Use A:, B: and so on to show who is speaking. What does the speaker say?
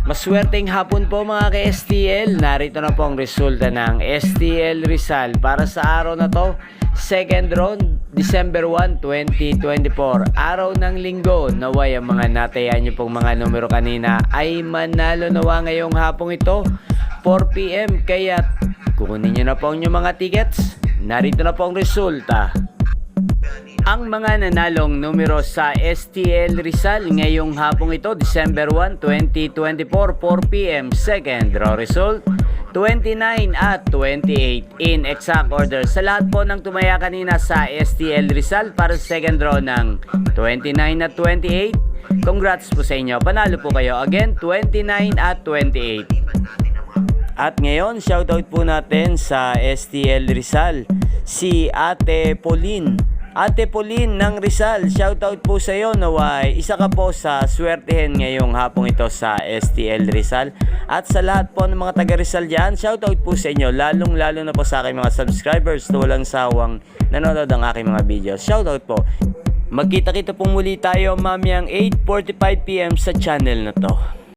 A: Maswerteng hapon po mga ka-STL. Narito na po ang resulta ng STL Rizal para sa araw na to. Second round, December 1, 2024. Araw ng linggo. Naway ang mga natayan nyo pong mga numero kanina ay manalo nawa ngayong hapong ito. 4 PM. Kaya kukunin nyo na po ang inyong mga tickets. Narito na po ang resulta. Ang mga nanalong numero sa STL Rizal ngayong hapong ito, December 1, 2024, 4 PM. Second draw result, 29 at 28 in exact order. Sa lahat po ng tumaya kanina sa STL Rizal para sa second draw ng 29 at 28, congrats po sa inyo. Panalo po kayo. Again, 29 at 28. At ngayon, shoutout po natin sa STL Rizal, si Ate Pauline. Ate Pauline ng Rizal, shoutout po sa iyo. Naway, isa ka po sa swertehin ngayong hapong ito sa STL Rizal. At sa lahat po ng mga taga Rizal dyan, shoutout po sa inyo. Lalong lalo na po sa aking mga subscribers na walang sawang nanonood ang aking mga videos. Shoutout po. Magkita-kita po muli tayo mamayang 8:45 PM sa channel na to.